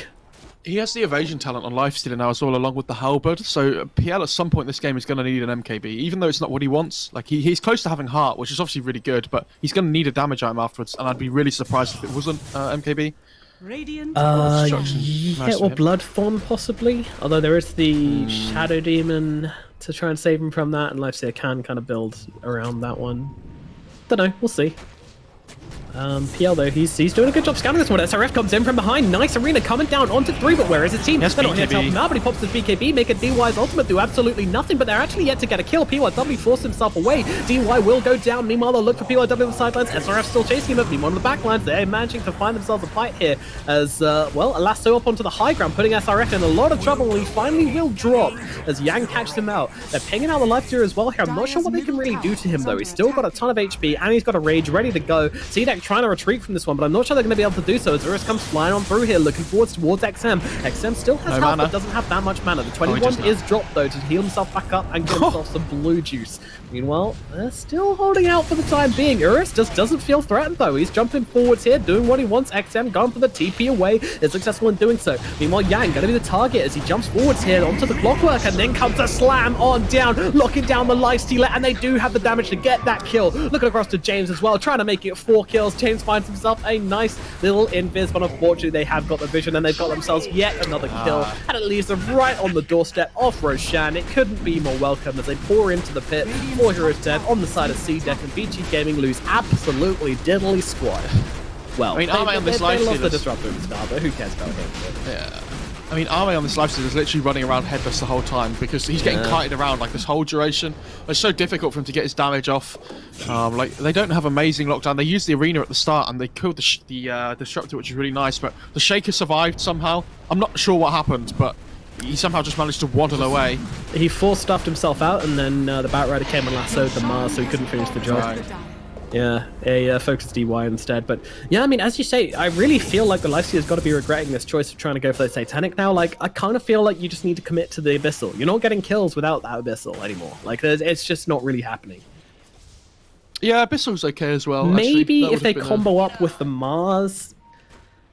He has the evasion talent on Lifestealer now as well, along with the Halberd. So PL at some point in this game is going to need an MKB, even though it's not what he wants. Like he's close to having Heart, which is obviously really good, but he's going to need a damage item afterwards, and I'd be really surprised if it wasn't MKB. Yeah, or Blood Fawn possibly. Although there is the Shadow Demon to try and save him from that, and Lifestealer can kind of build around that one. Don't know, we'll see. PL though, he's doing a good job scanning this one. SRF comes in from behind. Nice Arena coming down onto 3, but where is his team? Yes, they're not here to help him out, but he pops his BKB, make a DY's ultimate do absolutely nothing, but they're actually yet to get a kill. PYW forced himself away. DY will go down. Meanwhile, they'll look for PYW on the sidelines. SRF still chasing him. Meanwhile, on the backlines, they're managing to find themselves a fight here as, well, a lasso up onto the high ground, putting SRF in a lot of trouble, and he finally will drop as Yang catches him out. They're pinging out the life stealer as well here. I'm not sure what they can really do to him, though. He's still got a ton of HP, and he's got a rage ready to go. CDEC trying to retreat from this one, but I'm not sure they're going to be able to do so as Urus comes flying on through here, looking towards XM. XM still has health, but doesn't have that much mana. The 21 is dropped, though, to heal himself back up and get himself some blue juice. Meanwhile, they're still holding out for the time being. Urus just doesn't feel threatened, though. He's jumping forwards here, doing what he wants. XM going for the TP away, is successful in doing so. Meanwhile, Yang going to be the target as he jumps forwards here onto the Clockwork, and then comes a slam on down, locking down the Lifestealer, and they do have the damage to get that kill. Looking across to James as well, trying to make it 4 kills. James finds himself a nice little invis, but unfortunately they have got the vision and they've got themselves yet another kill, and it leaves them right on the doorstep of Roshan. It couldn't be more welcome as they pour into the pit. 4 heroes dead on the side of CDEC, and Vici Gaming lose absolutely diddly squad. Well, I mean, they lost the disruptor in the start, but who cares about him? Yeah. I mean, Arme on this lifesteal is literally running around headless the whole time because he's getting kited around like this whole duration. It's so difficult for him to get his damage off. Like they don't have amazing lockdown. They used the arena at the start and they killed the disruptor, which is really nice. But the Shaker survived somehow. I'm not sure what happened, but he somehow just managed to waddle away. He stuffed himself out, and then the Batrider came and lassoed the Mars, so he couldn't finish the job. Right. Yeah, a focused DY instead. But yeah, I mean, as you say, I really feel like the Lifestealer's got to be regretting this choice of trying to go for the Satanic now. Like, I kind of feel like you just need to commit to the Abyssal. You're not getting kills without that Abyssal anymore. Like, it's just not really happening. Yeah, Abyssal's okay as well. Maybe if they combo up with the Mars...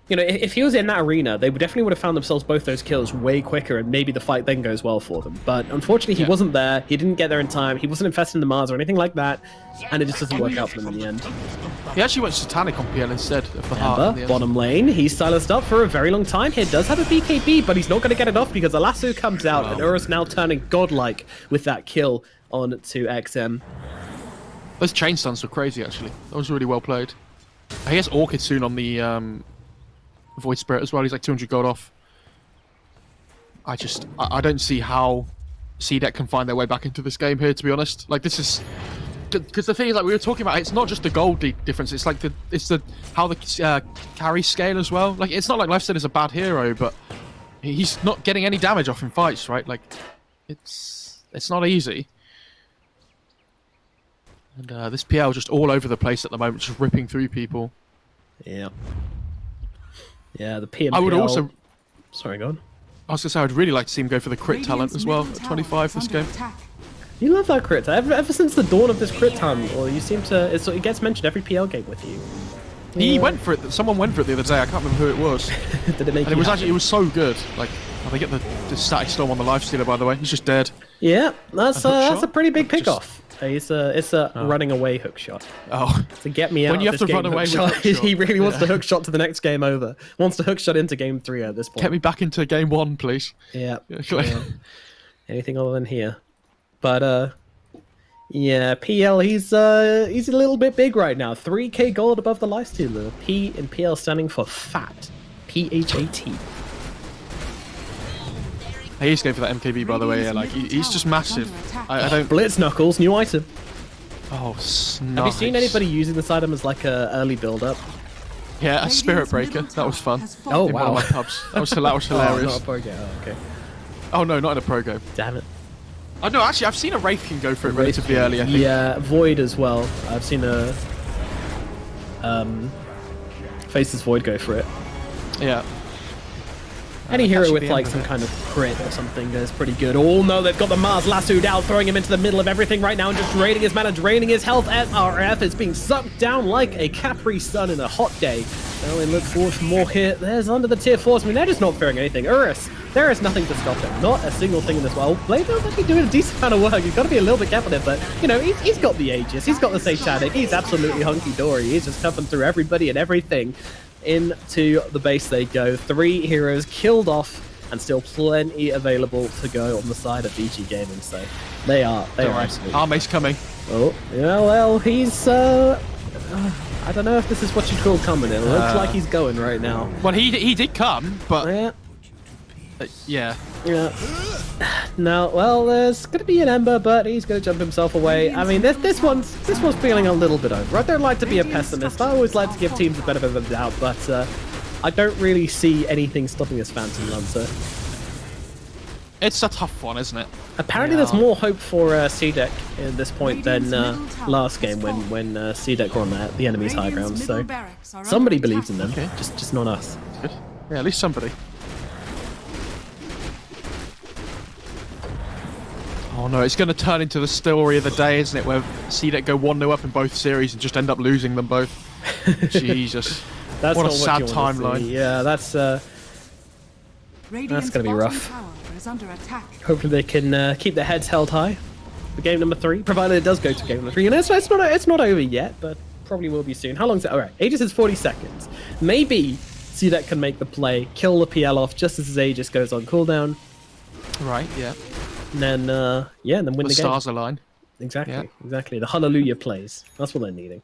You know, if he was in that arena, they definitely would have found themselves both those kills way quicker, and maybe the fight then goes well for them. But unfortunately, he wasn't there. He didn't get there in time. He wasn't infested in the Mars or anything like that, and it just doesn't work out for them in the end. He actually went Satanic on PL instead of the Heart. Bottom lane, he's silenced up for a very long time here. Does have a BKB, but he's not going to get it off because the lasso comes out, and Urus now turning godlike with that kill on to XM. Those chain stuns were crazy, actually. That was really well played. He has Orchid soon on the Void Spirit as well. He's like 200 gold off. I don't see how CDEC can find their way back into this game here. To be honest, like this is because the thing is, like we were talking about, it's not just the gold difference. It's like how the carry scale as well. Like it's not like Lifesteal is a bad hero, but he's not getting any damage off in fights, right? Like it's not easy. And this PL just all over the place at the moment, just ripping through people. Yeah. Yeah, the PL. I would also. Sorry, go on. I was gonna say I'd really like to see him go for the crit talent as well at 25 this game. You love that crit. Ever since the dawn of this crit talent, or you seem to. It gets mentioned every PL game with you. He went for it. Someone went for it the other day. I can't remember who it was. Did it make? And it was actually it was so good. Like, they get the static storm on the Lifestealer, by the way. He's just dead. Yeah, that's a pretty big pickoff. It's a running away hook shot. Oh, to get me out. When you of have this to run game, away with hook shot. He really wants to hook shot to the next game over. Wants to hook shot into game 3 at this point. Get me back into game 1, please. Yeah. Yeah. Anything other than here, but yeah, PL. He's a little bit big right now. 3k gold above the Lifestealer. P in PL standing for fat. PHAT. He's going for that MKB, by the way. Yeah, like he's just massive. I don't. Blitz Knuckles, new item. Oh, nice. Have you seen anybody using this item as like a early build up? Yeah, a Spirit Breaker. That was fun. Oh in wow. one of my pubs. That was hilarious. Oh, not a pro game. Oh, okay. Oh no, not in a pro game. Damn it. Oh no, actually, I've seen a Wraith King go for it relatively early. I think. Yeah, Void as well. I've seen a Faces Void go for it. Yeah. Any hero with like some kind of crit or something is pretty good. Oh no, they've got the Mars lassoed out, throwing him into the middle of everything right now and just draining his mana, draining his health. SRF is being sucked down like a Capri Sun in a hot day. Now we look forward for more here. There's under the tier 4s. I mean, they're just not fearing anything. Urus, there is nothing to stop them. Not a single thing in this world. Blade's actually doing a decent amount of work. You've got to be a little bit careful there, but you know, he's got the Aegis, he's got the Satanic, he's absolutely hunky-dory. He's just cuffing through everybody and everything. Into the base they go. 3 heroes killed off, and still plenty available to go on the side of Vici Gaming. So they are absolutely. Arme's coming. Oh yeah, well he's I don't know if this is what you call coming. It looks like he's going right now. Well, he did come, but yeah. yeah. No, well, there's going to be an Ember, but he's going to jump himself away. I mean, this one's feeling a little bit over. I don't like to be a pessimist. I always like to give teams a benefit of the doubt, but I don't really see anything stopping this Phantom Lancer. It's a tough one, isn't it? Apparently, there's more hope for CDEC at this point than last game when CDEC were on the enemy's high ground. So somebody believes in them, just not us. Good. Yeah, at least somebody. Oh no, it's going to turn into the story of the day, isn't it? Where CDEC go 1-0 up in both series and just end up losing them both. Jesus. That's what a not sad what you want to timeline. see. Yeah, that's going to be rough. Hopefully they can keep their heads held high for game number 3, provided it does go to game number 3. And it's not over yet, but probably will be soon. How long is it? All right, Aegis is 40 seconds. Maybe CDEC can make the play, kill the PL off just as his Aegis goes on cooldown. Right, yeah. And then, and then win the game. Stars align. Exactly, yeah. Exactly. The Hallelujah plays. That's what they're needing.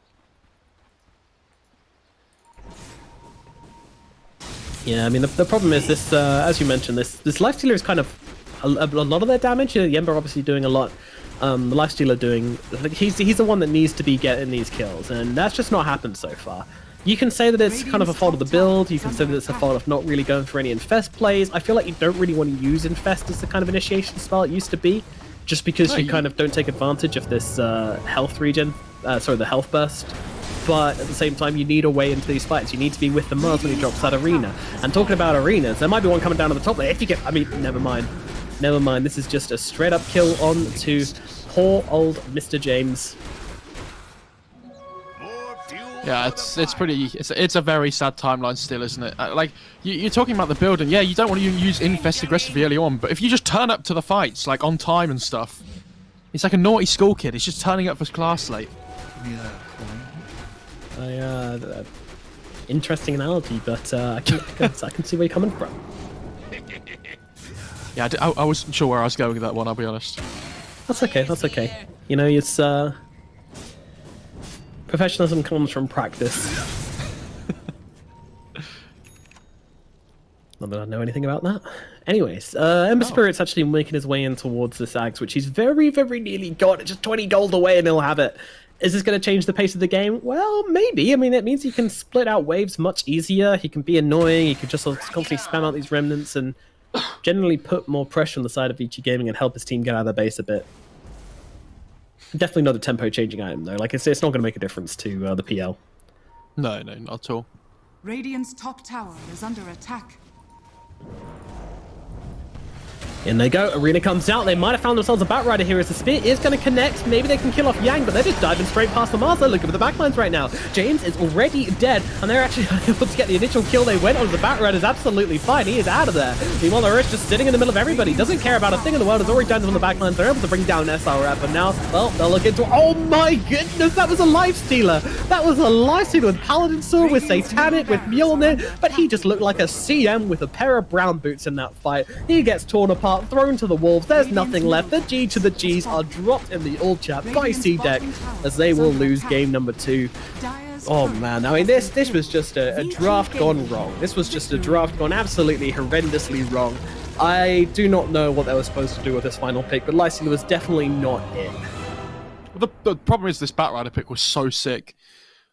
Yeah, I mean, the problem is this, as you mentioned, this Lifestealer is kind of a lot of their damage. Yemba obviously doing a lot. The Lifestealer doing... He's the one that needs to be getting these kills, and that's just not happened so far. You can say that it's kind of a fault of the build, you can say that it's a fault of not really going for any Infest plays. I feel like you don't really want to use Infest as the kind of initiation spell it used to be, just because you kind of don't take advantage of this health regen, the health burst. But at the same time, you need a way into these fights. You need to be with the Mars when he drops that arena. And talking about arenas, there might be one coming down to the top there. If you get, I mean, never mind. Never mind. This is just a straight up kill on to poor old Mr. James. Yeah, it's a very sad timeline still, isn't it? Like you're talking about the build, and yeah, you don't want to use Infest aggressively early on, but if you just turn up to the fights like on time and stuff, it's like a naughty school kid. It's just turning up for class late. Yeah. Interesting analogy, but I can see where you're coming from. Yeah, I wasn't sure where I was going with that one. I'll be honest. That's okay. That's okay. You know, it's professionalism comes from practice. Not that I know anything about that. Anyways, Ember Spirit's actually making his way in towards this Axe, which he's very, very nearly got. Just 20 gold away and he'll have it. Is this going to change the pace of the game? Well, maybe. I mean, it means he can split out waves much easier. He can be annoying. He could just constantly spam out these remnants and generally put more pressure on the side of Vici Gaming and help his team get out of their base a bit. Definitely not a tempo-changing item, though. Like, it's not going to make a difference to the PL. No, not at all. Radiant's top tower is under attack. In they go. Arena comes out. They might have found themselves a Batrider here as the spear is going to connect. Maybe they can kill off Yang, but they're just diving straight past the Mars. Look at the backlines right now. James is already dead, and they're actually able to get the initial kill. They went on the Batrider. Is absolutely fine. He is out of there. Meanwhile, the Rush just sitting in the middle of everybody. Doesn't care about a thing in the world. Has already done on the backlines. They're able to bring down SRF, but now, well, they'll look into... Oh my goodness, that was a life stealer. That was a life stealer with Paladin Sword, with Satanic, with Mjolnir, but he just looked like a CM with a pair of brown boots in that fight. He gets torn apart, thrown to the wall. There's nothing left. The G to the Gs are dropped in the all chat by CDEC as they will lose game number 2. Oh man, I mean this was just a draft gone wrong. This was just a draft gone absolutely horrendously wrong. I do not know what they were supposed to do with this final pick, but Lysina was definitely not it. Well, the problem is this Batrider pick was so sick.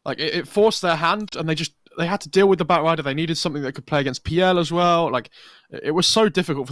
Like it forced their hand, and they had to deal with the Batrider. They needed something that could play against PL as well. Like it was so difficult for